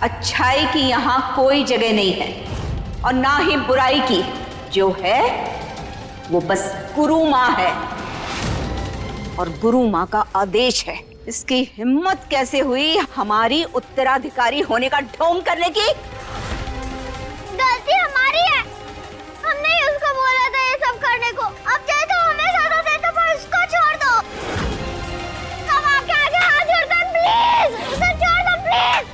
अच्छाई की यहाँ कोई जगह नहीं है और ना ही बुराई की। जो है वो बस गुरु माँ है और गुरु माँ का आदेश है। इसकी हिम्मत कैसे हुई हमारी उत्तराधिकारी होने का ढोंग करने की? गलती हमारी है, हमने ही उसको बोला था ये सब करने को। अब चाहे तो हमें सजा दे दो पर उसको छोड़ दो। हम आपके आगे हाथ जोड़ते हैं, प्लीज उसे छोड़ दो प्लीज।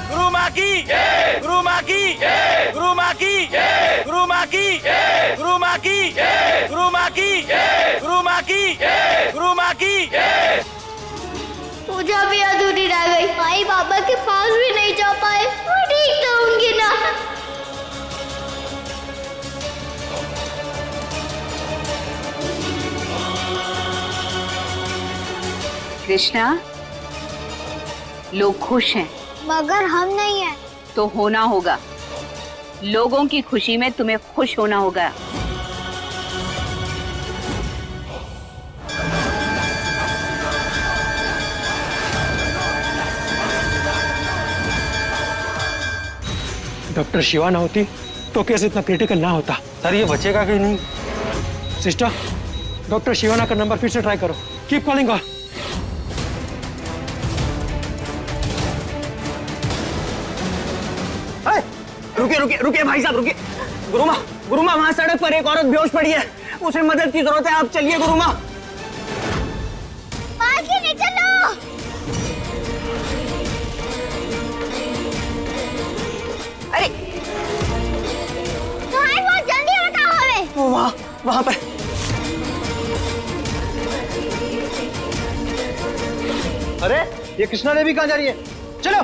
गुरु माँ की, गुरु माँ की, गुरु माँ की, गुरु माँ की, गुरु माँ की, गुरु माँ की, गुरु माँ की। पूजा भी अधूरी रह गई। माई बाबा के पास भी नहीं जा पाए, वो ठीक तो होंगी ना। कृष्णा, लोग खुश हैं मगर हम नहीं हैं। तो होना होगा। लोगों की खुशी में तुम्हें खुश होना होगा। डॉक्टर शिवा ना होती तो केस इतना क्रिटिकल ना होता। सर ये बचेगा कि नहीं? सिस्टर, डॉक्टर शिवाना का नंबर फिर से ट्राई करो। Keep calling on. रुकिए रुकिए रुकिए भाई साहब रुकिए। गुरुमा वहां सड़क पर एक औरत बेहोश पड़ी है, उसे मदद की जरूरत है। आप चलिए गुरुमा। बाकी नहीं, चलो। अरे भाई वो जल्दी बताओ हमें। वो वहां पर। अरे ये कृष्णा देवी कहाँ जा रही है? चलो।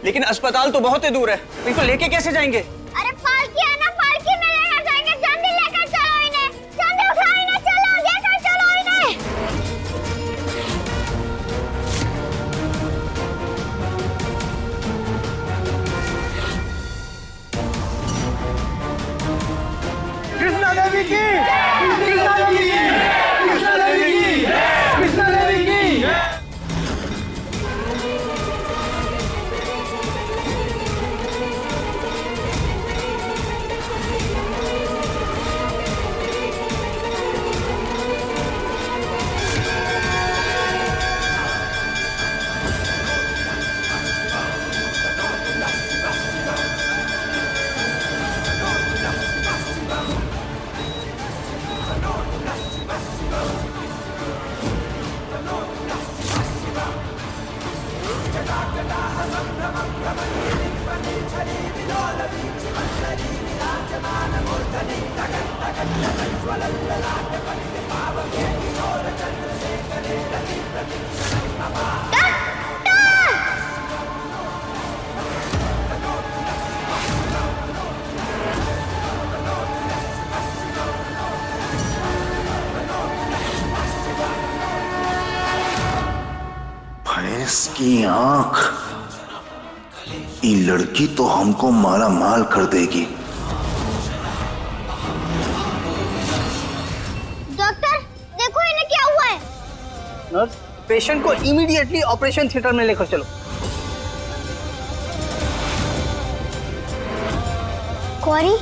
लेकिन अस्पताल तो बहुत ही दूर है, इनको लेके कैसे जाएंगे? अरे पालकी है ना, पालकी में लेकर जाएंगे। जल्दी लेकर चलो इन्हें, जल्दी उठाओ इन्हें, चलो लेकर चलो इन्हें। कृष्णा देवी की, कृष्णा देवी की, कृष्णा देवी की, कृष्णा देवी की। भैंस की आंख, ये लड़की तो हमको माला माल कर देगी। डॉक्टर देखो इन्हें क्या हुआ है। नर्स, पेशेंट को इमीडिएटली ऑपरेशन थिएटर में लेकर चलो। गौरी,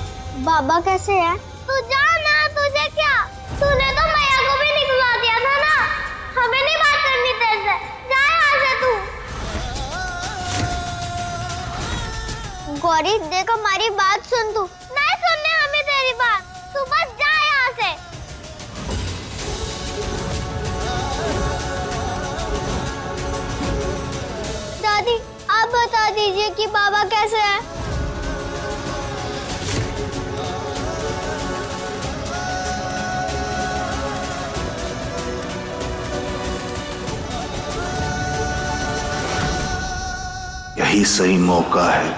बाबा कैसे है? तू जा ना, तुझे क्या? तूने तो मैया को भी निकलवा दिया था ना। हमें नहीं बात करनी तेरे से। जा यहाँ से तू। गौरी देख हमारी बात सुन तू। नहीं सुनने हमें तेरी बात। तू बस जा यहाँ से। दादी आप बता दीजिए कि बाबा कैसे है? यही सही मौका है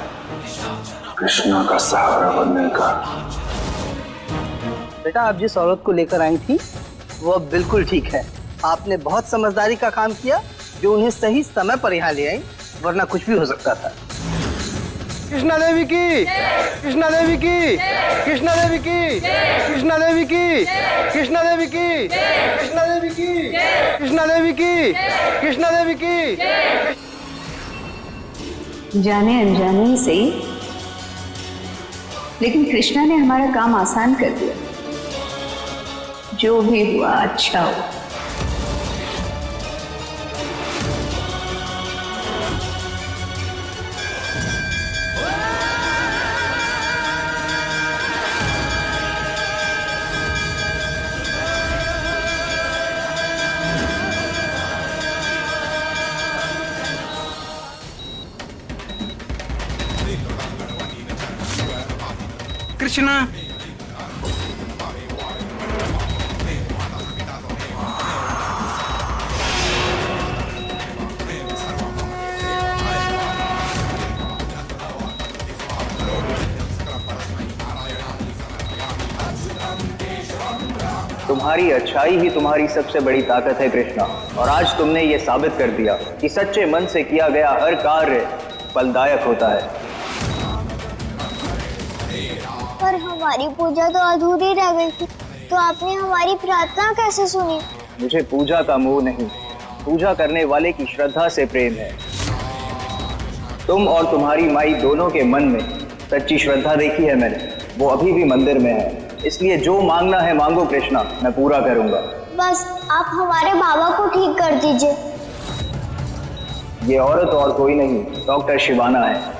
कृष्णा का सहारा बनने का। बेटा, आप जिस औरत को लेकर आई थी वो अब बिल्कुल ठीक है। आपने बहुत समझदारी का काम किया जो उन्हें सही समय पर यहाँ ले आई, वरना कुछ भी हो सकता था। कृष्णा देवी की, कृष्णा देवी की, कृष्णा देवी की, कृष्णा देवी की, कृष्णा देवी की, कृष्णा देवी की, कृष्णा देवी की, कृष्णा देवी की। जाने अनजाने ही सही, लेकिन कृष्णा ने हमारा काम आसान कर दिया। जो भी हुआ अच्छा हुआ। कृष्णा, तुम्हारी अच्छाई ही तुम्हारी सबसे बड़ी ताकत है कृष्णा, और आज तुमने ये साबित कर दिया कि सच्चे मन से किया गया हर कार्य फलदायक होता है। पर हमारी पूजा तो अधूरी रह गई थी, तो आपने हमारी प्रार्थना कैसे सुनी? मुझे पूजा का मोह नहीं, पूजा करने वाले की श्रद्धा से प्रेम है। तुम और तुम्हारी माई दोनों के मन में सच्ची श्रद्धा देखी है मैंने, वो अभी भी मंदिर में है। इसलिए जो मांगना है मांगो कृष्णा, मैं पूरा करूंगा। बस आप हमारे बाबा को ठीक कर दीजिए। ये औरत और कोई नहीं, डॉक्टर शिवाना है,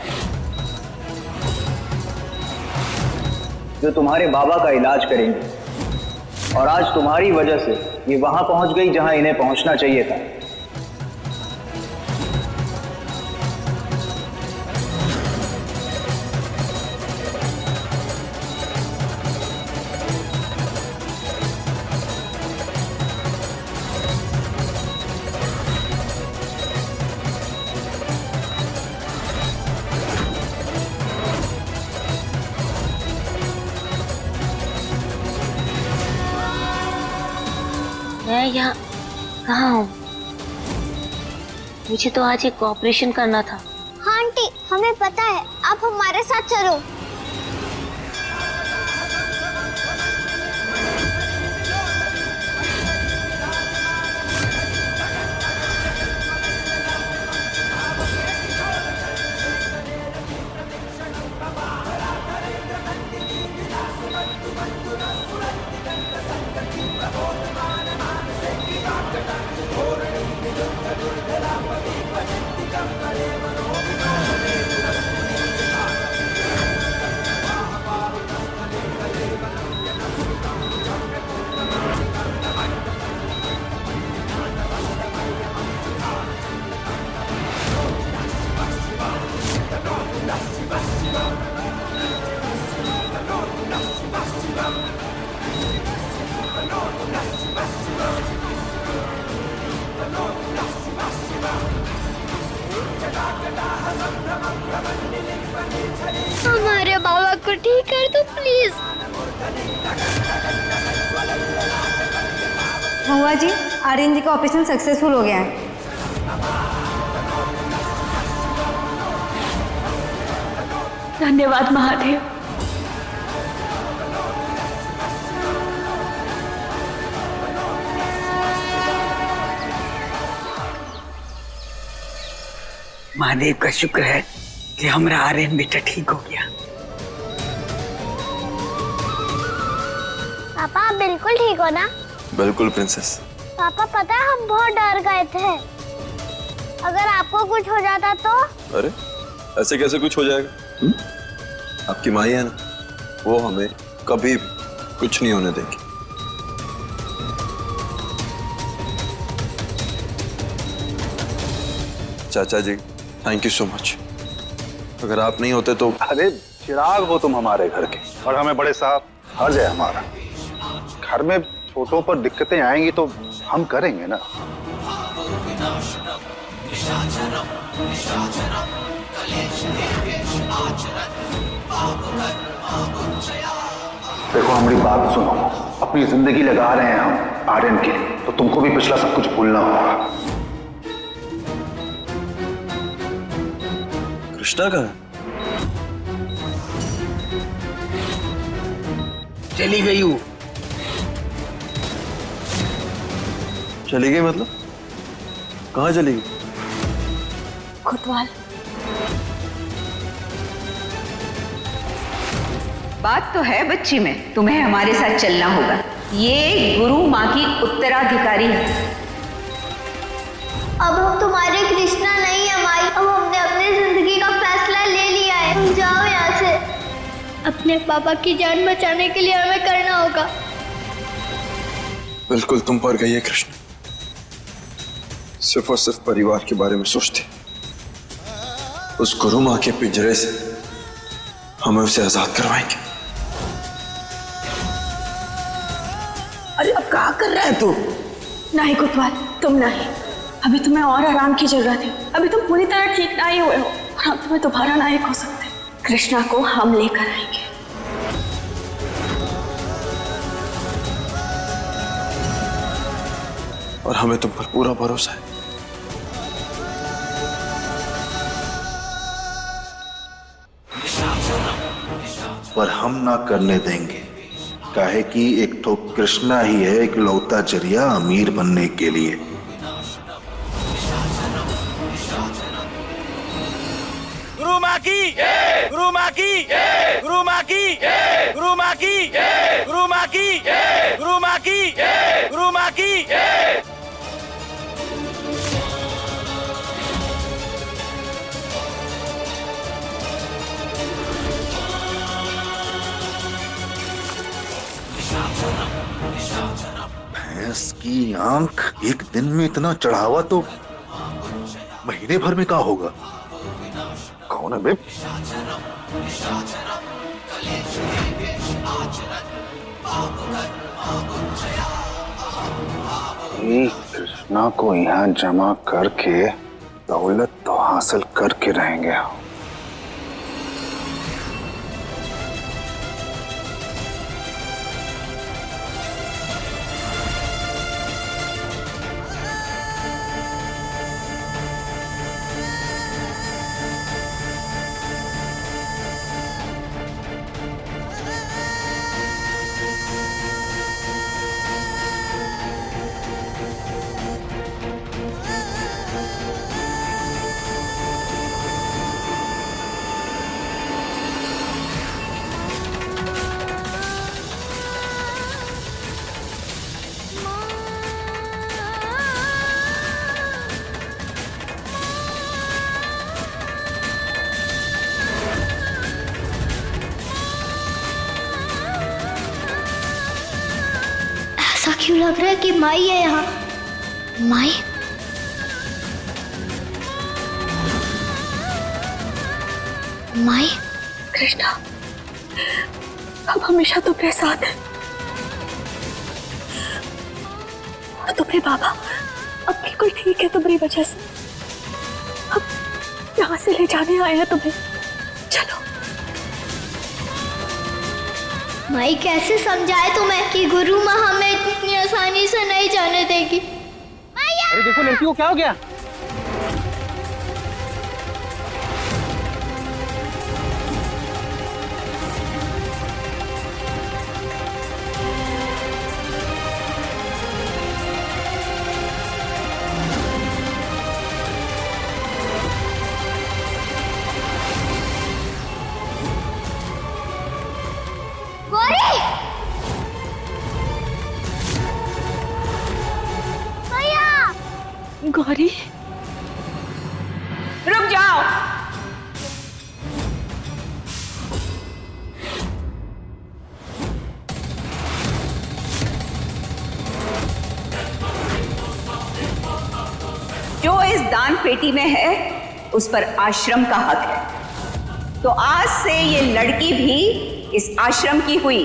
जो तुम्हारे बाबा का इलाज करेंगे। और आज तुम्हारी वजह से ये वहां पहुंच गई जहां इन्हें पहुंचना चाहिए था। मैं यहाँ कहाँ हूँ? मुझे तो आज एक ऑपरेशन करना था। हाँ आंटी, हमें पता है, आप हमारे साथ चलो। हमारे बाबा को ठीक कर दो प्लीज। हुआ जी, आर्यन जी का ऑपरेशन सक्सेसफुल हो गया है। धन्यवाद महादेव। महादेव का शुक्र है कि हमारा आर्यन बेटा ठीक हो गया। पापा आप बिल्कुल ठीक हो ना? बिल्कुल प्रिंसेस। पापा पता है हम बहुत डर गए थे, अगर आपको कुछ हो जाता तो? अरे ऐसे कैसे कुछ हो जाएगा? आपकी माँ है ना, वो हमें कभी भी कुछ नहीं होने देगी। चाचा जी थैंक यू सो मच, अगर आप नहीं होते तो। अरे चिराग हो तुम हमारे घर के, और हमें बड़े साहब हर्ज है हमारा। घर में छोटों पर दिक्कतें आएंगी तो हम करेंगे ना। देखो हमारी बात सुनो, अपनी जिंदगी लगा रहे हैं हम आर्यन के लिए, तो तुमको भी पिछला सब कुछ भूलना होगा। कृष्णा कहाँ है? चली गई हूँ। चली गई मतलब? कहाँ चली गई? कोतवाल। बात तो है बच्ची में, तुम्हें हमारे साथ चलना होगा। ये गुरु माँ की उत्तराधिकारी है। अब हम तुम्हारे कृष्णा नहीं है माई, अब हमने अपनी जिंदगी का फैसला ले लिया है। तुम जाओ यहाँ से। अपने पापा की जान बचाने के लिए हमें करना होगा। बिल्कुल तुम पर गई है कृष्ण, सिर्फ और सिर्फ परिवार के बारे में सोचते। उस गुरु माँ के पिंजरे से हमें उसे आजाद करवाएंगे। अरे अब क्या कर रहा है तू? नहीं कोतवाल, तुम नहीं। अभी तुम्हें और आराम की जरूरत है। अभी तुम पूरी तरह ठीक नहीं हुए हो और हम तुम्हें दोबारा नायक हो सकते। कृष्णा को हम लेकर आएंगे। और हमें तुम पर पूरा भरोसा है। पर हम ना करने देंगे, काहे कि एक तो कृष्णा ही है एक लौता जरिया अमीर बनने के लिए। गुरु माँ की, गुरु माँ की, गुरु माँ की, गुरु माँ की, गुरु माँ की, गुरु माँ की, गुरु माँ की। भैंस की आंख, एक दिन में इतना चढ़ावा तो महीने भर में क्या होगा? कौन है बे? कृष्णा को यहाँ जमा करके दौलत तो हासिल करके रहेंगे हम। ऐसा क्यों लग रहा है कि माई है यहाँ? माई? माई? कृष्णा, हम हमेशा तुम्हारे साथ हैं। और तुम्हारे बाबा अब बिल्कुल ठीक है तुम्हारी वजह से। हम यहाँ से ले जाने आए हैं तुम्हें। चलो। माई कैसे समझाए तुम्हें कि गुरु माँ हमें इतनी आसानी से नहीं जाने देगी? अरे देखो लड़की को क्या हो गया? गौरी! भैया! गौरी, रुक जाओ। जो इस दान पेटी में है उस पर आश्रम का हक है, तो आज से ये लड़की भी इस आश्रम की हुई।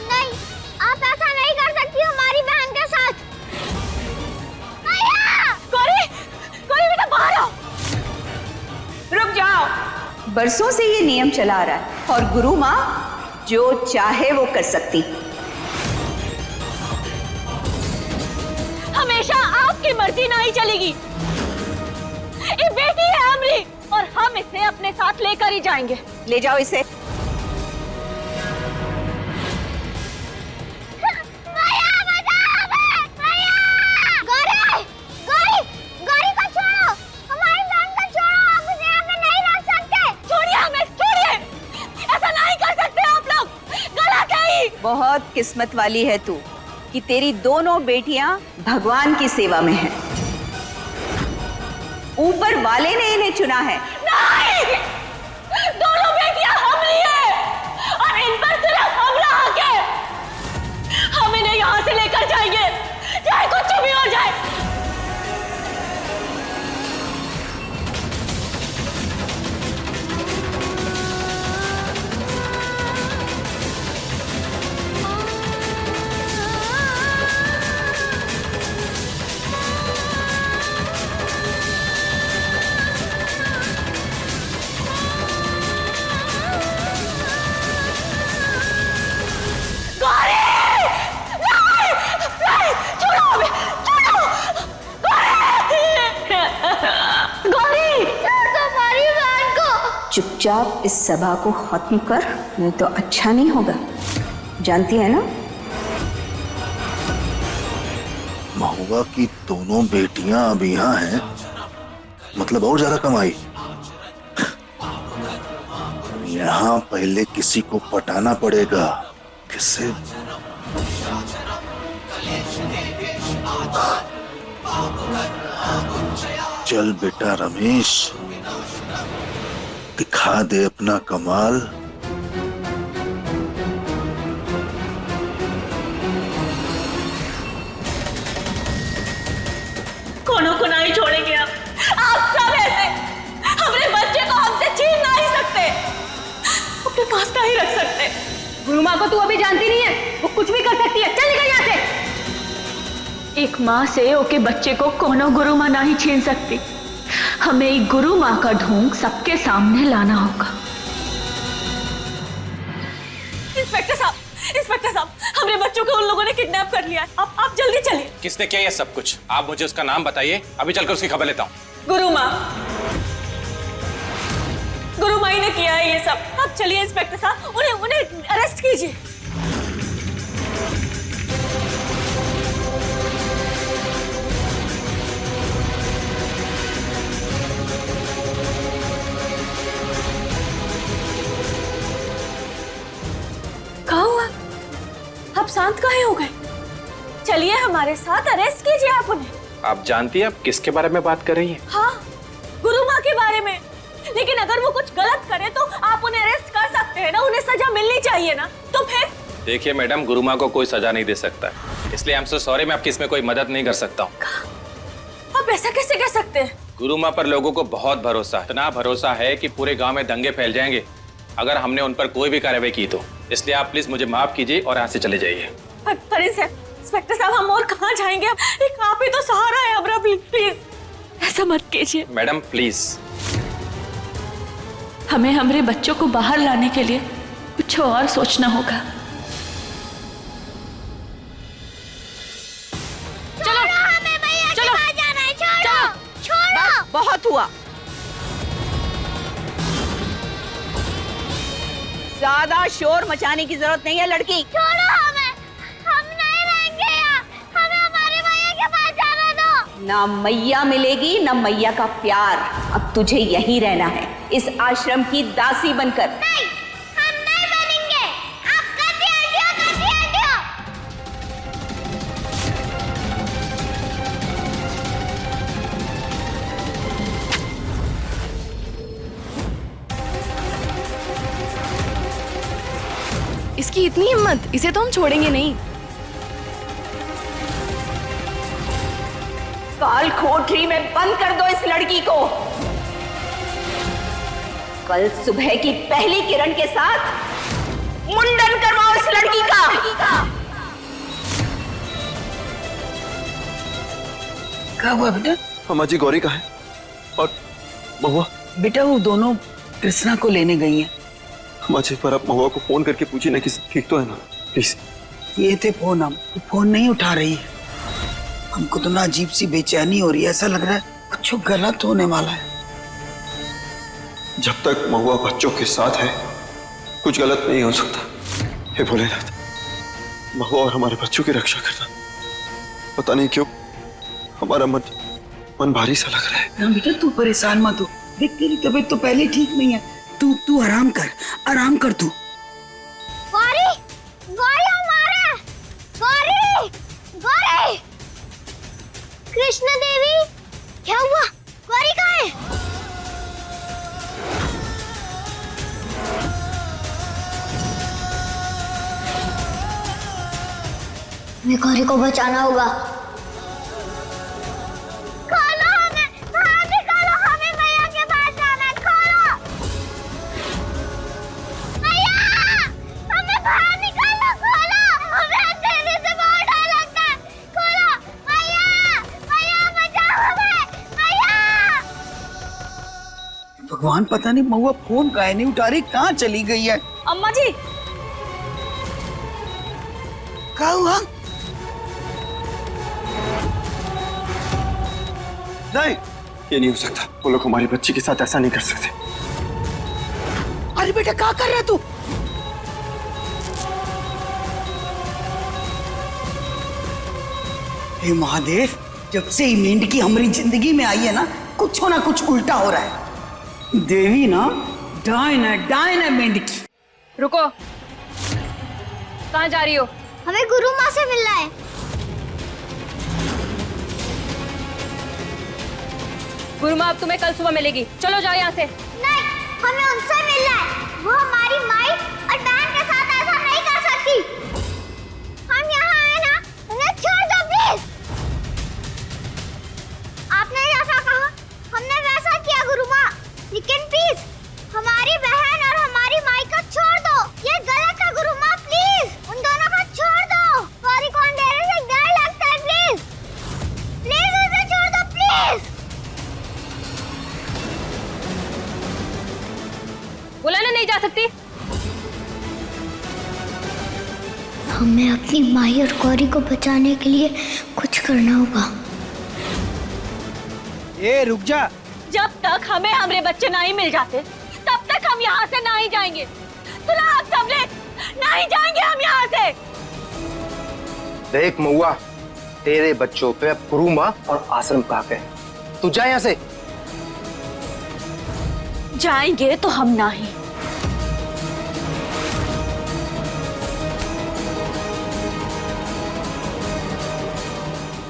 नहीं, आप ऐसा बरसों से ये नियम चला आ रहा है और गुरु माँ जो चाहे वो कर सकती। हमेशा आपकी मर्जी नहीं चलेगी। ये बेटी है हमारी और हम इसे अपने साथ लेकर ही जाएंगे। ले जाओ इसे। बहुत किस्मत वाली है तू कि तेरी दोनों बेटियां भगवान की सेवा में हैं। ऊपर वाले ने इन्हें चुना है। नहीं! दोनों बेटियां हमारी हैं और इन पर सिर्फ हमला हक है। हम इन्हें यहाँ से लेकर जाएंगे, चाहे कुछ भी हो जाए। चुपचाप इस सभा को खत्म कर, नहीं तो अच्छा नहीं होगा। जानती है ना? महुआ की दोनों बेटियां अब यहाँ हैं, मतलब और ज्यादा कमाई। यहाँ पहले किसी को पटाना पड़ेगा। किससे? चल बेटा रमेश, दिखा दे अपना कमाल। कोनो को नहीं छोड़ेंगे आप सब ऐसे हमारे बच्चे को हमसे छीन नहीं सकते, अपने पास नहीं रख सकते। गुरु माँ को तू अभी जानती नहीं है, वो कुछ भी कर सकती है। चल निकल यहाँ से। एक माँ से ओके बच्चे को कोनो गुरु माँ नहीं छीन सकती। हमें एक गुरु माँ का ढोंग सबके सामने लाना होगा। इंस्पेक्टर साहब, हमारे बच्चों को उन लोगों ने किडनैप कर लिया है। आप जल्दी चलिए। किसने किया ये सब कुछ? आप मुझे उसका नाम बताइए, अभी चलकर उसकी खबर लेता हूँ। गुरु माई ने किया है ये सब। आप चलिए इंस्पेक्टर साहब, उन्हें अरेस्ट कीजिए। कहाँ हुआ? आप शांत काहे हो गए? चलिए हमारे साथ, अरेस्ट कीजिए आप उन्हें। आप जानती हैं आप किसके बारे में बात कर रही हैं? हाँ, गुरु माँ के बारे में। लेकिन अगर वो कुछ गलत करे तो आप उन्हें अरेस्ट कर सकते हैं ना, उन्हें सजा मिलनी चाहिए ना। तो फिर देखिए मैडम, गुरु माँ को कोई सजा नहीं दे सकता, इसलिए I'm so sorry, मैं आपकी इसमें कोई मदद नहीं कर सकता हूँ। आप ऐसा कैसे कर सकते हैं? गुरु माँ पर लोगों को बहुत भरोसा है, इतना भरोसा है कि पूरे गांव में दंगे फैल जाएंगे अगर हमने उन पर कोई भी कार्रवाई की तो। इसलिए आप प्लीज मुझे माफ कीजिए और यहाँ से चले जाइए। इंस्पेक्टर साहब, हम और कहाँ जाएंगे? एक आप ही तो सहारा है हमारा, प्लीज ऐसा मत कीजिए। मैडम प्लीज, हमें हमारे बच्चों को बाहर लाने के लिए कुछ और सोचना होगा। चलो, हमें भैया के पास जाना है। छोड़ो। बहुत हुआ। ज्यादा शोर मचाने की जरूरत नहीं है लड़की। छोड़ो हमें, हम नहीं रहेंगे यहाँ। हमें हमारे भैया के पास जाने दो। ना मैया मिलेगी ना मैया का प्यार। अब तुझे यहीं रहना है, इस आश्रम की दासी बनकर। नहीं, हम नहीं बनेंगे। आप करती हटियो। इसकी इतनी हिम्मत, इसे तो हम छोड़ेंगे नहीं। काल कोठरी में बंद कर दो इस लड़की को। कल सुबह की पहली किरण के साथ मुंडन करवाओ इस लड़की का। क्या हुआ बेटा? अम्मा जी, गौरी कहाँ है और महुआ? बेटा वो दोनों कृष्णा को लेने गई हैं। अम्मा जी, पर आप महुआ को फोन करके पूछिए ना कि सब ठीक तो है ना, प्लीज। ये थे फोन, हम फोन नहीं उठा रही है। हमको तो ना अजीब सी बेचैनी हो रही है, ऐसा लग रहा है कुछ गलत होने वाला है। जब तक महुआ बच्चों के साथ है कुछ गलत नहीं हो सकता। हे भोलेनाथ, महुआ और हमारे बच्चों की रक्षा करना। पता नहीं क्यों हमारा मन भारी सा लग रहा है। ना बेटा तू परेशान मत हो, देख तेरी तबीयत तो पहले ठीक नहीं है। तू आराम कर तू। गौरी, गौरी हमारा, गौरी, गौरी, कृष्ण देवी, क्या हुआ? गौरी कहाँ है? हमें गौरी को बचाना होगा। खोलो हमें, बाहर निकालो, हमें भैया के पास जाना है, खोलो। भैया, हमें बाहर निकालो, खोलो, हमें अंधेरे से बहुत डर लगता है, खोलो, भैया, भैया बचाओ हमें, भैया। भगवान, पता नहीं महुआ फोन काहे नहीं उठा रही, कहाँ चली गई है? अम्मा जी, क्या हुआ? नहीं, ये नहीं हो सकता। वो लोग हमारी बच्ची के साथ ऐसा नहीं कर सकते। अरे बेटा क्या कर रहा है तू? हे महादेव, जब से ये मेंढकी हमारी जिंदगी में आई है ना कुछ उल्टा हो रहा है। देवी ना डायन है मेंढकी। रुको, कहाँ जा रही हो? हमें गुरु माँ से मिलना है। गुरु माँ अब तुम्हें कल सुबह मिलेगी, चलो जाओ यहाँ से। नहीं, हमें उनसे मिलना है। वो हमारी माई और बहन के साथ ऐसा नहीं कर सकती। हम यहाँ आए ना, उन्हें छोड़ दो प्लीज। आपने जैसा कहा हमने वैसा किया गुरु माँ, लेकिन प्लीज हमारी बहन और हमारी माई को छोड़ दो। ये गलत है गुरु माँ, प्लीज उन दोनों को छोड़ दो। गौरी को अंधेरे से डर लगता है, प्लीज प्लीज उसे छोड़ दो प्लीज। बोला ना नहीं जा सकती। हमें अपनी माई और गौरी को बचाने के लिए कुछ करना होगा। ए रुक जा। जब तक हमें हमारे बच्चे नहीं मिल जाते तब तक हम यहाँ से नहीं जाएंगे। सुना आप सबने, नहीं जाएंगे हम यहाँ से। देख महुआ, तेरे बच्चों पे अब गुरु माँ और आश्रम का हक है। तू जा यहाँ से। जाएंगे तो हम नहीं।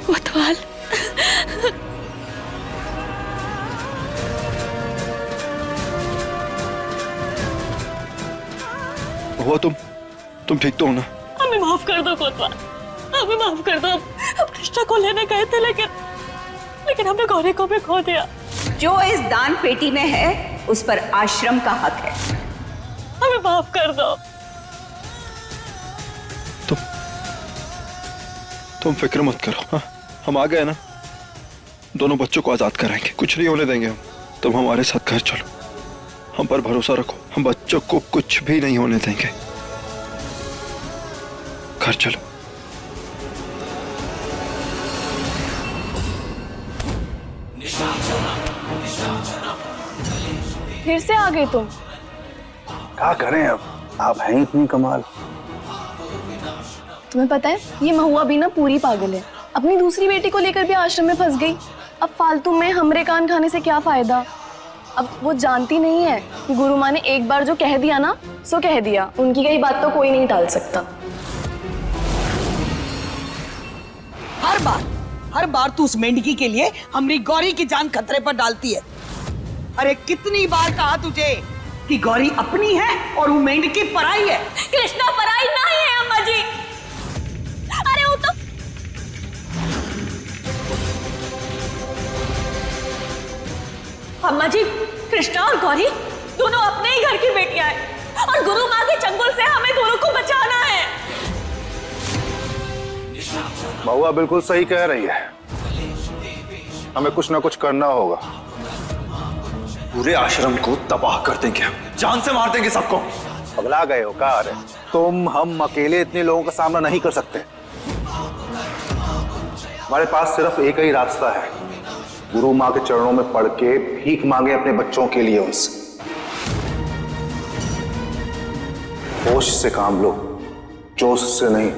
कोतवाल, महुआ, तुम ठीक तो हो ना? हमें माफ कर दो कोतवाल, हमें माफ कर दो। हम कृष्णा को लेने गए थे लेकिन हमने गौरी को भी खो दिया। जो इस दान पेटी में है उस पर आश्रम का हक है। हमें माफ कर दो। तुम फिक्र मत करो। हाँ, हम आ गए ना, दोनों बच्चों को आजाद कराएंगे, कुछ नहीं होने देंगे हम। तुम हमारे साथ घर चलो, हम पर भरोसा रखो, हम बच्चों को कुछ भी नहीं होने देंगे। घर चलो। फिर से आ गए तुम? क्या करें अब, आप हैं इतनी कमाल। तुम्हें पता है ये महुआ भी ना पूरी पागल है, अपनी दूसरी बेटी को लेकर भी आश्रम में फंस गई। अब फालतू में हमरे कान खाने से क्या फायदा। अब वो जानती नहीं है कि गुरु माँ ने एक बार जो कह दिया ना सो कह दिया, उनकी कही बात तो कोई नहीं टाल सकता। हर बार तू उस मेंढकी के लिए हमारी गौरी की जान खतरे पर डालती है। अरे कितनी बार कहा तुझे कि गौरी अपनी है और वो मेंढकी पराई है। कृष्णा पराई नहीं है अम्मा जी। अरे वो तो अम्मा जी, कृष्णा और गौरी दोनों अपने ही घर की बेटियां हैं और गुरु माँ के चंगुल से हमें दोनों को बचाना है। महुआ बिल्कुल सही कह रही है, हमें कुछ ना कुछ करना होगा। पूरे आश्रम को तबाह कर देंगे हम, जान से मार देंगे सबको। पगला गए हो का? अरे तुम हम अकेले इतने लोगों का सामना नहीं कर सकते। हमारे पास सिर्फ एक ही रास्ता है, गुरु माँ के चरणों में पड़ के भीख मांगे अपने बच्चों के लिए उनसे। होश से काम लो, जोश से नहीं।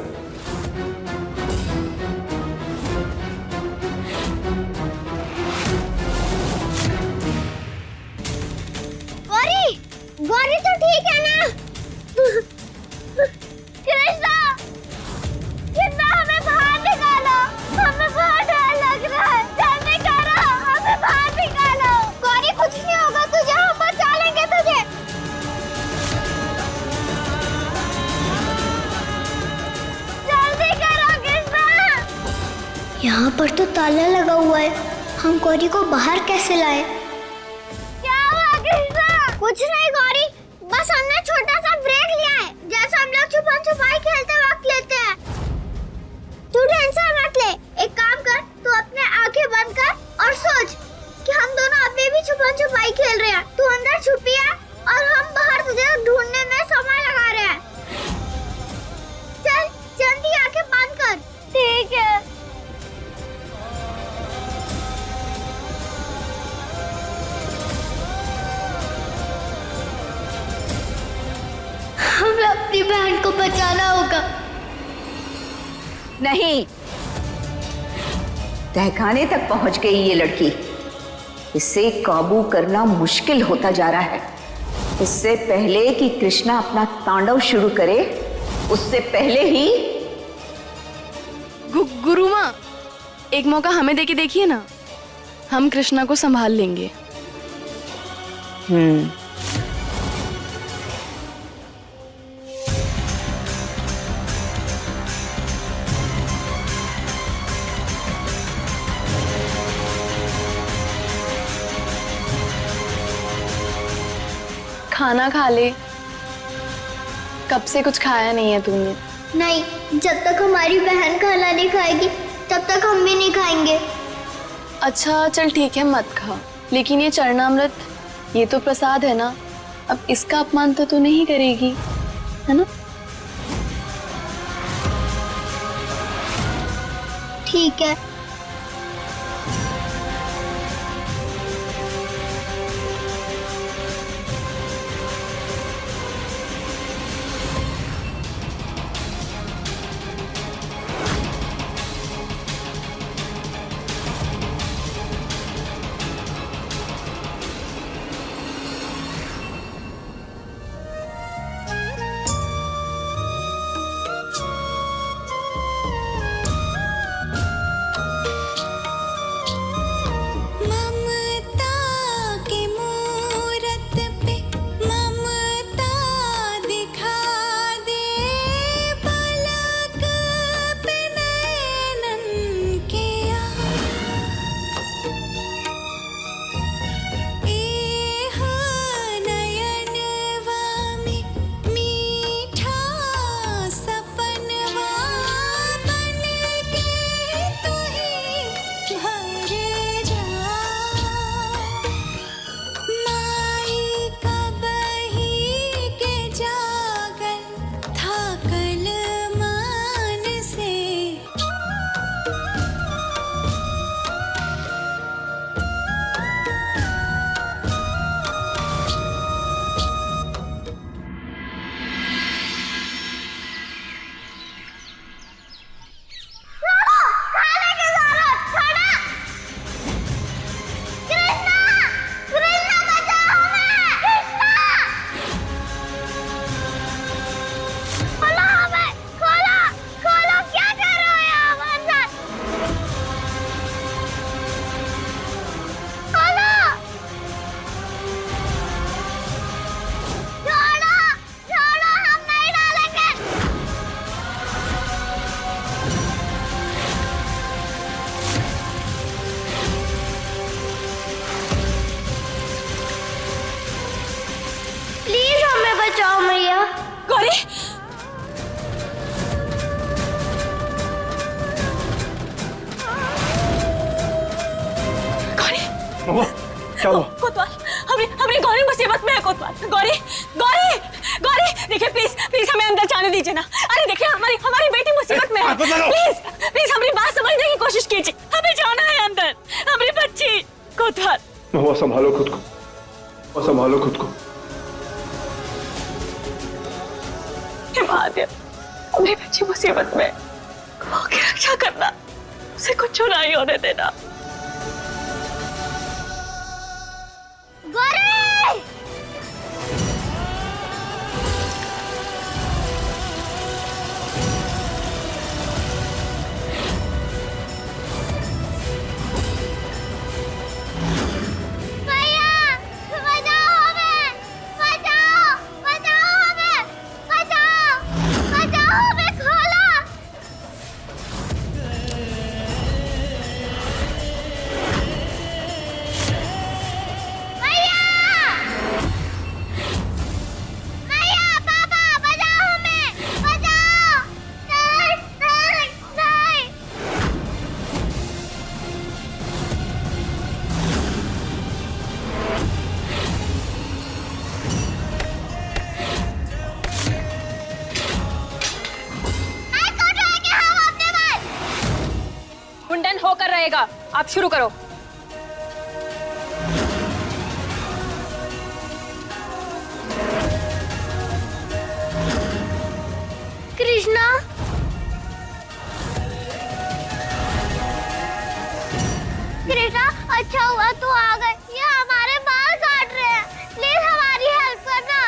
गौरी, गौरी तो ठीक है ना? कृष्णा, कृष्णा हमें बाहर निकालो, हमें बहुत डर लग रहा है, जल्दी करो, हमें बाहर निकालो। गौरी कुछ नहीं होगा तुझे, हम बचा लेंगे तुझे। जल्दी करो कृष्णा। यहाँ पर तो ताला लगा हुआ है, हम गौरी को बाहर कैसे लाए? क्या हुआ कृष्णा? कुछ नहीं गौरी, बस हमने छोटा सा ब्रेक लिया है, जैसे हम लोग छुपन छुपाई खेलते वक्त लेते हैं। तू टेंशन मत ले, एक काम कर, तू अपने आंखें बंद कर और सोच कि हम दोनों अभी भी छुपन छुपाई खेल रहे हैं। तू अंदर छुपी है और हम बाहर तुझे ढूंढने में समय लगा रहे हैं। चल जल्दी आंखें बंद कर। ठीक है। हमें अपनी बहन को बचाना होगा। नहीं, तहखाने तक पहुंच गई ये लड़की, इसे काबू करना मुश्किल होता जा रहा है। इससे पहले कि कृष्णा अपना तांडव शुरू करे, उससे पहले ही गुरु माँ, एक मौका हमें देके देखिए ना, हम कृष्णा को संभाल लेंगे। खाना खा ले, कब से कुछ खाया नहीं है तूने। नहीं, जब तक हमारी बहन खाना नहीं खाएगी तब तक हम भी नहीं खाएंगे। अच्छा चल ठीक है, मत खा, लेकिन ये चरणामृत, ये तो प्रसाद है ना, अब इसका अपमान तो तू नहीं करेगी, है ना? ठीक है। बचाओ मैया। गौरी, क्या हुआ? कोतवाल, हमारी गौरी मुसीबत में है कोतवाल। गौरी गौरी गौरी देखिए प्लीज प्लीज हमें अंदर जाने दीजिए ना। अरे देखिए हमारी बेटी मुसीबत में है। प्लीज प्लीज हमारी बात समझने की कोशिश कीजिए, हमें जाना है अंदर, हमारी बच्ची। कोतवाल महुआ संभालो खुद को, संभालो खुद को। महादेव हमारी बच्ची मुसीबत में, गौ की रक्षा करना, उसे कुछ नहीं होने देना। गौरी! भैया, बचाओ हमें! बचाओ! बचाओ हमें! बचाओ! बचाओ हमें! खोलो! भैया! भैया, पापा, बचाओ हमें! बचाओ! नहीं, नहीं, नहीं! नहीं कूद रहे कि हम अपने बस! मुंडन होकर रहेगा, आप शुरू करो। कृष्णा, कृष्णा, अच्छा हुआ तू आ गए। ये हमारे बाल काट रहे हैं, प्लीज हमारी हेल्प करना।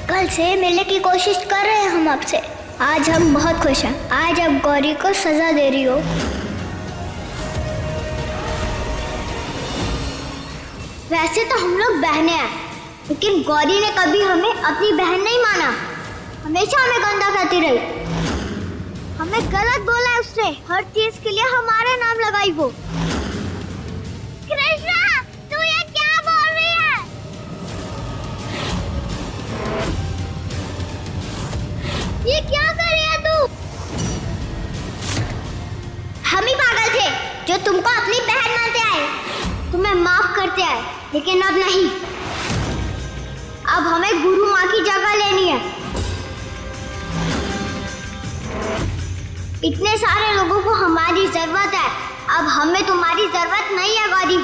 कल से मिलने की कोशिश कर रहे हैं हम आपसे। आज हम बहुत खुश हैं। आज आप गौरी को सजा दे रही हो। वैसे तो हम लोग बहनें हैं, लेकिन गौरी ने कभी हमें अपनी बहन नहीं माना। हमेशा हमें गंदा कहती रही। हमें गलत बोला है उसने, हर चीज के लिए हमारा नाम लगाई वो। कृष्णा, तू ये क्या बोल रही है? ये क्या कर रही है तू? हम ही पागल थे जो तुमको अपनी बहन मानते आए, तुम्हें माफ करते आए, लेकिन अब नहीं। अब हमें गुरु माँ की जगह लेनी है। इतने सारे लोगों को हमारी जरूरत है, अब हमें तुम्हारी जरूरत नहीं है गौरी।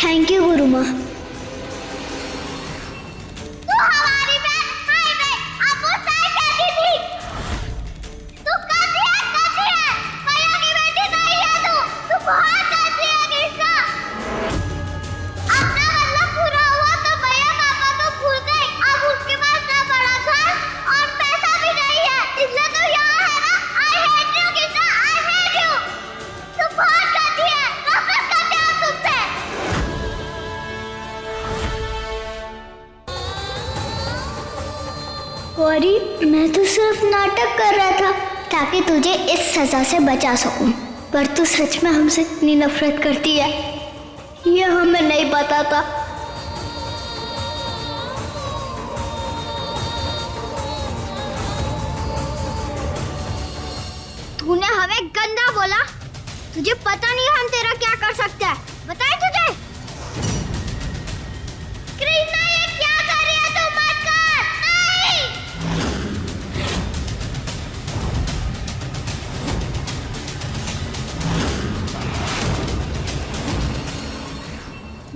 थैंक यू गुरु माँ। तू हमारी बहन, हाय बहन, अब वो सही कहती थी। तू कैसी है? भैया की बेटी नहीं है तू बहुत कैसी है कृष्णा। अपना मतलब पूरा हुआ तो भैया पापा तो भूल गए। अब उसके पास ना बड़ा घर और पैसा भी नहीं है, इसलिए तो यहाँ है ना। I hate you Krishna, I hate you. तू बहुत कैसी है, नफरत करते हैं तुमसे। गौरी, मैं तो सिर्फ नाटक कर रहा था ताकि तुझे इस सजा से बचा सकूं, पर तू सच में हमसे इतनी नफरत करती है, ये हमें नहीं पता था। तूने हमें गंदा बोला, तुझे पता नहीं हम तेरा क्या कर सकते हैं, बताए तुझे? कृष्णा, ये क्या कर रही है तू? मत कर, नहीं।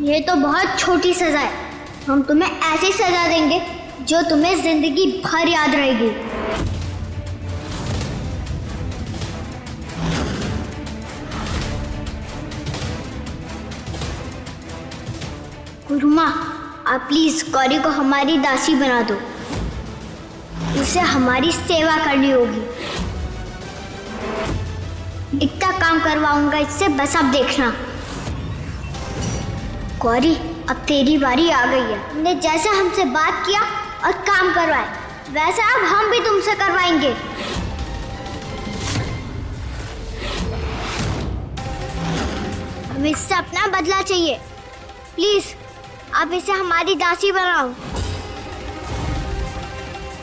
ये तो बहुत छोटी सजा है, हम तुम्हें ऐसी सजा देंगे जो तुम्हें जिंदगी भर याद रहेगी। गुरु माँ, आप प्लीज गौरी को हमारी दासी बना दो, उसे हमारी सेवा करनी होगी। इतना काम करवाऊंगा इससे, बस अब देखना। गौरी, अब तेरी बारी आ गई है। तुमने जैसे हमसे बात किया और काम करवाए, वैसे अब हम भी तुमसे करवाएंगे। हमें इससे अपना बदला चाहिए। प्लीज आप इसे हमारी दासी बनाओ।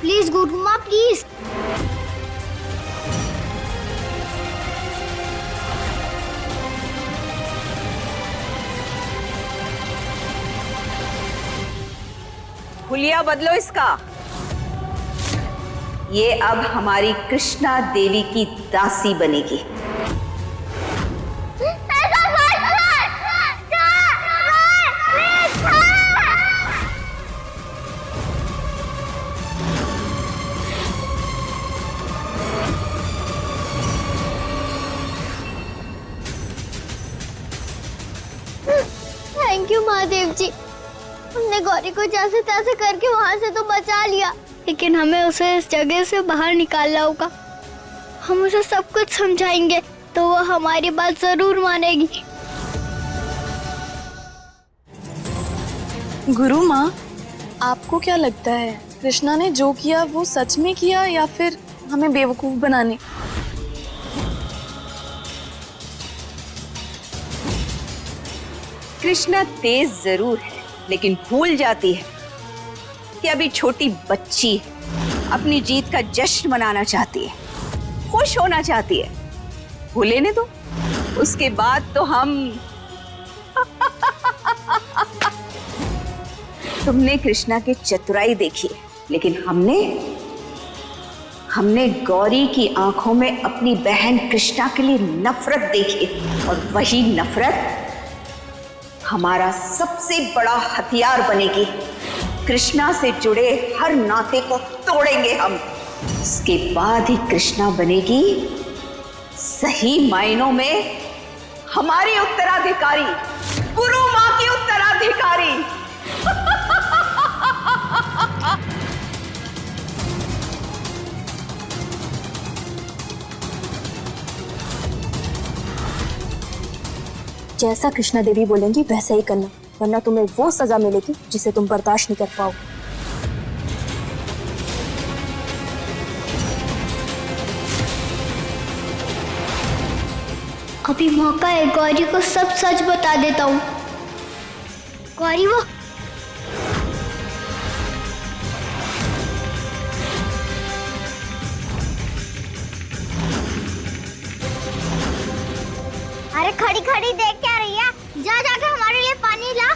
प्लीज गुरु माँ प्लीज। हुलिया बदलो इसका। ये अब हमारी कृष्णा देवी की दासी बनेगी। थैंक यू महादेव जी। हमने गौरी को जैसे तैसे करके वहां से तो बचा लिया, लेकिन हमें उसे इस जगह से बाहर निकालना होगा। हम उसे सब कुछ समझाएंगे तो वो हमारी बात जरूर मानेगी। गुरु माँ, आपको क्या लगता है कृष्णा ने जो किया वो सच में किया या फिर हमें बेवकूफ बनाने? कृष्णा तेज जरूर है, लेकिन भूल जाती है कि अभी छोटी बच्ची है, अपनी जीत का जश्न मनाना चाहती है, खुश होना चाहती है। वो लेने दो, उसके बाद तो हम तुमने कृष्णा की चतुराई देखी है, लेकिन हमने गौरी की आंखों में अपनी बहन कृष्णा के लिए नफरत देखी, और वही नफरत हमारा सबसे बड़ा हथियार बनेगी। कृष्णा से जुड़े हर नाते को तोड़ेंगे हम। उसके बाद ही कृष्णा बनेगी सही मायनों में हमारी उत्तराधिकारी, गुरु माँ की उत्तराधिकारी। जैसा कृष्णा देवी बोलेंगी वैसा ही करना, वरना तुम्हें वो सजा मिलेगी जिसे तुम बर्दाश्त नहीं कर पाओगे। अभी मौका है, गौरी को सब सच बता देता हूँ। गौरी वो अरे खड़ी खड़ी देख क्या रही है? जा जाकर हमारे लिए पानी ला,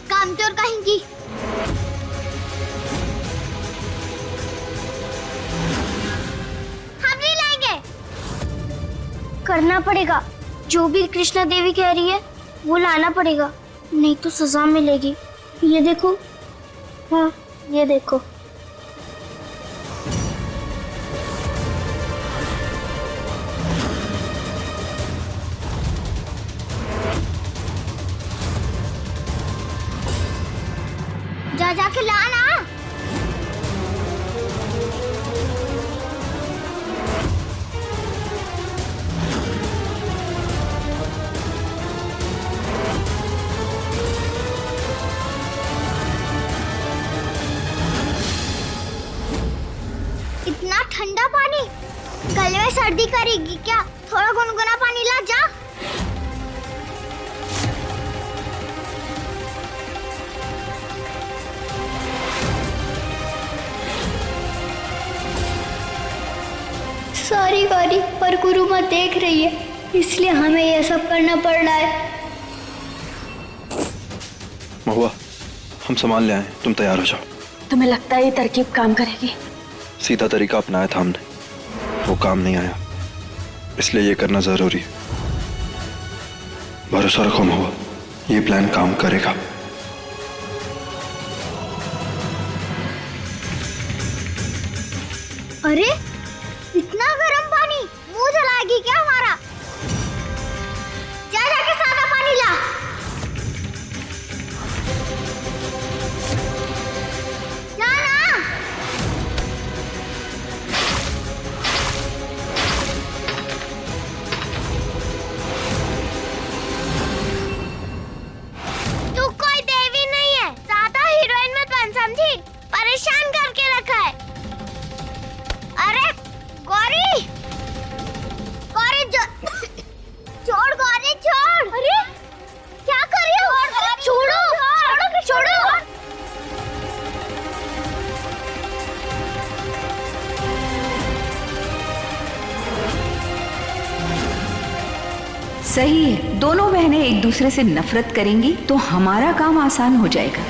कामचोर कहीं की। हम नहीं लाएंगे। करना पड़ेगा, जो भी कृष्णा देवी कह रही है वो लाना पड़ेगा, नहीं तो सजा मिलेगी। ये देखो, हाँ ये देखो। जा जाके ला ना। इतना ठंडा पानी गले में सर्दी करेगी क्या? थोड़ा गुनगुना पानी ला जा। सॉरी गौरी, पर गुरु माँ देख रही है, इसलिए हमें यह सब करना पड़ रहा है। महुआ, हम सामान ले आए, तुम तैयार हो जाओ। तुम्हें लगता है ये तरकीब काम करेगी? सीधा तरीका अपनाया था हमने, वो काम नहीं आया, इसलिए ये करना जरूरी है। भरोसा रखो महुआ, ये प्लान काम करेगा। अरे इतना गर्म पानी, मुंह जलाएगी क्या हमारा? जा जाके सादा पानी ला। जा ना। तू कोई देवी नहीं है, ज्यादा हीरोइन मत बन, समझी? परेशान करके रखा है। अरे गौरी, गौरी सही है, दोनों बहनें एक दूसरे से नफरत करेंगी तो हमारा काम आसान हो जाएगा।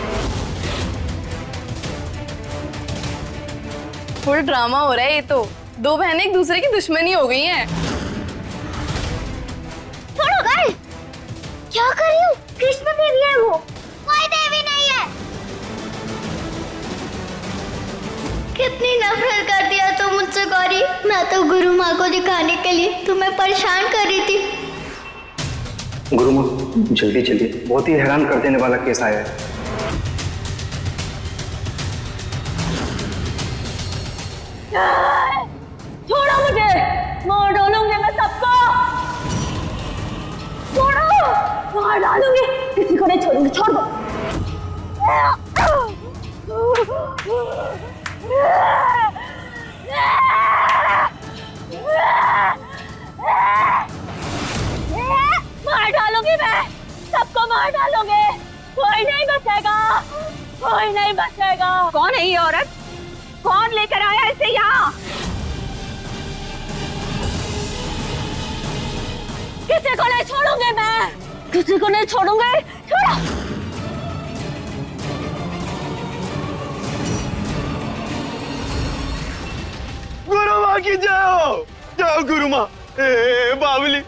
फुल ड्रामा हो रहा है ये तो। दो बहनें एक दूसरे की दुश्मनी हो गई हैं। छोड़ो गाइस, क्या कर रही हो? कृष्ण देवी है वो, कोई देवी नहीं है। कितनी नफरत कर दिया तुम मुझसे गौरी। मैं तो गुरु माँ को दिखाने के लिए तुम्हें परेशान कर रही थी। गुरु माँ जल्दी चलिए, बहुत ही हैरान कर देने वाला केस आया है। छोड़ो मुझे, मार डालूंगी मैं सबको। छोड़ो, मार डालूंगी, किसी को नहीं छोड़ूंगी, छोड़ दो। मार डालूंगी मैं, सबको मार डालूंगी, कोई नहीं बचेगा, कोई नहीं बचेगा। कौन है ये औरत? कौन लेकर आया इसे यहाँ? किसी को नहीं छोड़ूंगी मैं, किसी को नहीं छोड़ूंगी। छोड़ो। गुरु माँ की जाओ, जाओ गुरु माँ। बावली,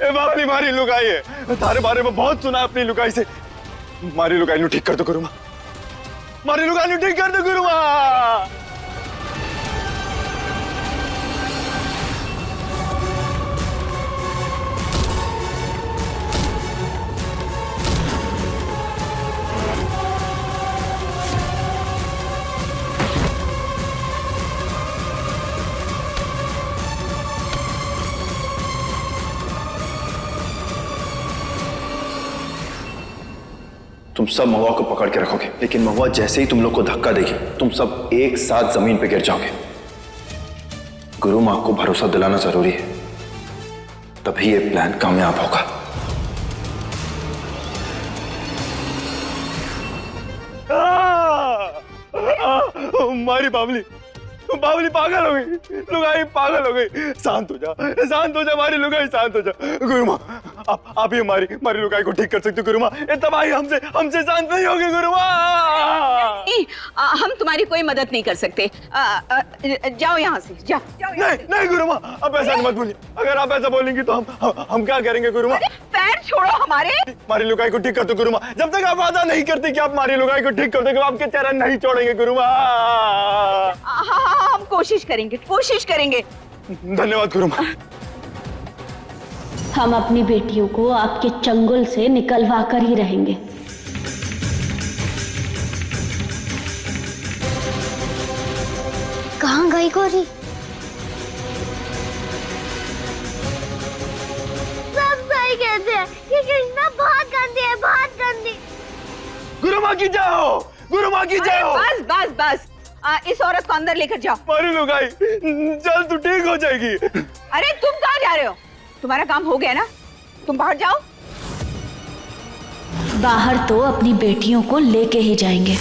बावली मारी लुगाई है। तारे बारे में बहुत सुना अपनी लुगाई से। मारी लुगाई नु ठीक कर दो गुरु माँ, मारी लुगाई नु ठीक कर दो गुरु माँ। तुम सब महुआ को पकड़ के रखोगे, लेकिन महुआ जैसे ही तुम लोग को धक्का देगी तुम सब एक साथ जमीन पे गिर जाओगे। गुरु माँ को भरोसा दिलाना जरूरी है, तभी ये प्लान कामयाब होगा। मारी बावली, बावली पागल हो गई, लुगाई पागल हो गई। शांत हो जा, शांत हो जा मारी लुगाई, शांत हो जा। गुरु माँ आप ही मारी लुगाई को ठीक कर सकते हो गुरु माँ। ये तबाही हमसे शांत नहीं होगी गुरु माँ। नहीं, हम तुम्हारी कोई मदद नहीं कर सकते। जाओ यहाँ से, जाओ। नहीं गुरु माँ, आप ऐसा मत बोलिए। अगर आप ऐसा बोलेंगी तो हम क्या करेंगे गुरु माँ? पैर छोड़ो हमारे। मारी लुगाई को ठीक कर दो गुरु माँ। जब तक आप वादा नहीं करते कि आप मारी लुगाई को ठीक कर दोगे, आपके चरण नहीं छोड़ेंगे गुरु माँ। हाँ, हम कोशिश करेंगे। धन्यवाद गुरु माँ। हम अपनी बेटियों को आपके चंगुल से निकलवा कर ही रहेंगे। कहाँ गई गौरी? सब सही कहते हैं कि कृष्णा बहुत गंदी है, बहुत गंदी। गुरु माँ की जाओ, गुरु माँ की जाओ। बस। इस औरत को अंदर लेकर जाओ। मारी लुगाई जल्द तो ठीक हो जाएगी। अरे तुम कहाँ जा रहे हो? तुम्हारा काम हो गया ना, तुम बाहर जाओ। बाहर तो अपनी बेटियों को लेके ही जाएंगे।